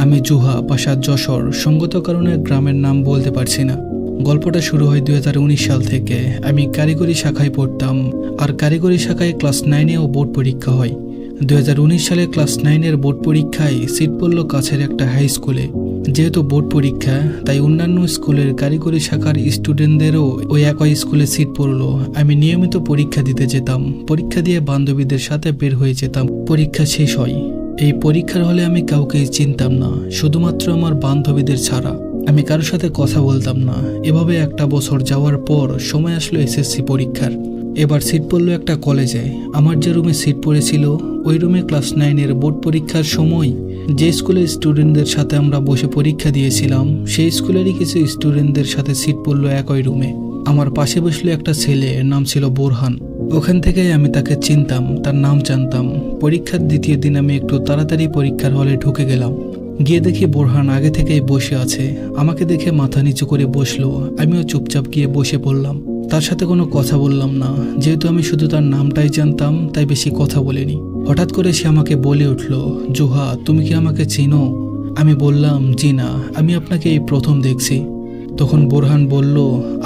আমি জুহা, বাসা যশোর। সঙ্গত কারণে গ্রামের নাম বলতে পারছি না। গল্পটা শুরু হয় 2019 সাল থেকে। আমি কারিগরি শাখায় পড়তাম, আর কারিগরি শাখায় ক্লাস 9-এও বোর্ড পরীক্ষা হয়। 2019 সালে ক্লাস 9-এর বোর্ড পরীক্ষায় সিট পড়ল কাছের একটা হাই স্কুলে। যেহেতু বোর্ড পরীক্ষা, তাই অন্যান্য স্কুলের কারিগরি শাখার স্টুডেন্টদেরও ওই একই স্কুলে সিট পড়ল। আমি নিয়মিত পরীক্ষা দিতে যেতাম। পরীক্ষা দিয়ে বান্ধবীদের সাথে বের হয়ে যেতাম। পরীক্ষা শেষ হয়। এই পরীক্ষার হলে আমি কাউকেই চিনতাম না, শুধুমাত্র আমার বান্ধবীদের ছাড়া। আমি কারোর সাথে কথা বলতাম না। এভাবে একটা বছর যাওয়ার পর সময় আসলো এসএসসি পরীক্ষার। এবার সিট পড়লো একটা কলেজে। আমার যে রুমে সিট পড়েছিল, ওই রুমে ক্লাস 9-এর বোর্ড পরীক্ষার সময় যে স্কুলের স্টুডেন্টদের সাথে আমরা বসে পরীক্ষা দিয়েছিলাম, সেই স্কুলেরই কিছু স্টুডেন্টদের সাথে সিট পড়লো একই রুমে। আমার পাশে বসলো একটা ছেলে, নাম ছিল বোরহান। ওখান থেকেই আমি তাকে চিনতাম, তার নাম জানতাম। পরীক্ষার দ্বিতীয় দিন আমি একটু তাড়াতাড়ি পরীক্ষার হলে ঢুকে গেলাম। গিয়ে দেখি বোরহান আগে থেকেই বসে আছে। আমাকে দেখে মাথা নিচু করে বসলো। আমিও চুপচাপ গিয়ে বসে পড়লাম। তার সাথে কোনো কথা বললাম না, যেহেতু আমি শুধু তার নামটাই জানতাম, তাই বেশি কথা বলিনি। হঠাৎ করে সে আমাকে বলে উঠল, জুহা, তুমি কি আমাকে চিনো? আমি বললাম, জি না, আমি আপনাকে এই প্রথম দেখছি। তখন বোরহান বলল,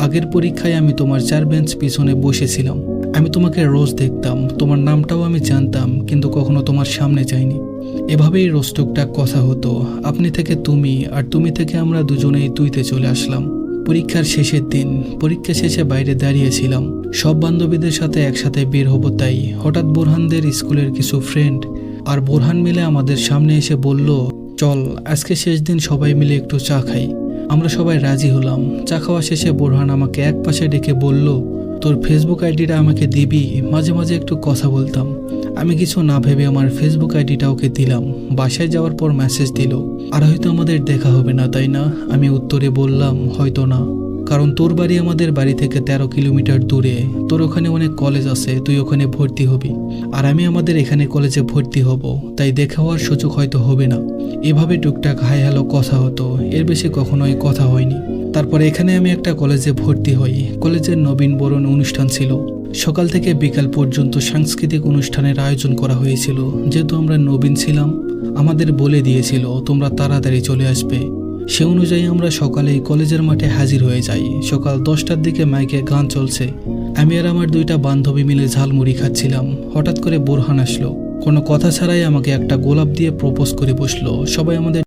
আগের পরীক্ষায় আমি তোমার 4 বেঞ্চ পিছনে বসেছিলাম। আমি তোমাকে রোজ দেখতাম, তোমার নামটাও আমি জানতাম, কিন্তু কখনো তোমার সামনে যাইনি। এভাবেই রোজ টুকটাক কথা হতো। আপনি থেকে তুমি, আর তুমি থেকে আমরা দুজনেই তুইতে চলে আসলাম। পরীক্ষার শেষের দিন, পরীক্ষা শেষে বাইরে দাঁড়িয়েছিলাম। সব বান্ধবীদের সাথে একসাথে বের হবো, তাই হঠাৎ বোরহানদের স্কুলের কিছু ফ্রেন্ড আর বোরহান মিলে আমাদের সামনে এসে বলল, চল আজকে শেষ দিন, সবাই মিলে একটু চা খাই। আমরা সবাই রাজি হলাম। চা খাওয়া শেষে বোরহান আমাকে এক পাশে ডেকে বলল, তোর ফেসবুক আইডিটা আমাকে দিবি, মাঝে মাঝে একটু কথা বলতাম। আমি কিছু না ভেবে আমার ফেসবুক আইডিটা ওকে দিলাম। বাসায় যাওয়ার পর মেসেজ দিল, আর হয়তো আমাদের দেখা হবে না, তাই না? আমি উত্তরে বললাম, হয়তো না, কারণ তোর বাড়ি আমাদের বাড়ি থেকে 13 কিলোমিটার দূরে। তোর ওখানে অনেক কলেজ আছে, তুই ওখানে ভর্তি হবি, আর আমি আমাদের এখানে কলেজে ভর্তি হব, তাই দেখা হওয়ার সুযোগ হয়তো হবে না। এভাবে টুকটাক হাই হ্যালো কথা হতো, এর বেশি কখনোই কথা হয়নি। তারপর এখানে আমি একটা কলেজে ভর্তি হই। কলেজের নবীন বরণ অনুষ্ঠান ছিল। সকাল থেকে বিকাল পর্যন্ত সাংস্কৃতিক অনুষ্ঠানের আয়োজন করা হয়েছিল। যেহেতু আমরা নবীন ছিলাম, আমাদের বলে দিয়েছিল তোমরা তাড়াতাড়ি চলে আসবে। সে অনুযায়ী আমরা সকালেই কলেজের মাঠে হাজির হয়ে যাই। সকাল 10টার দিকে মাইকে গান চলছে। আমি আর আমার 2টা বান্ধবী মিলে ঝালমুড়ি খাচ্ছিলাম। হঠাৎ করে বোরহান আসলো। কোনো কথা ছাড়াই আমাকে একটা গোলাপ দিয়ে প্রপোজ করে বসলো। সবাই আমাদের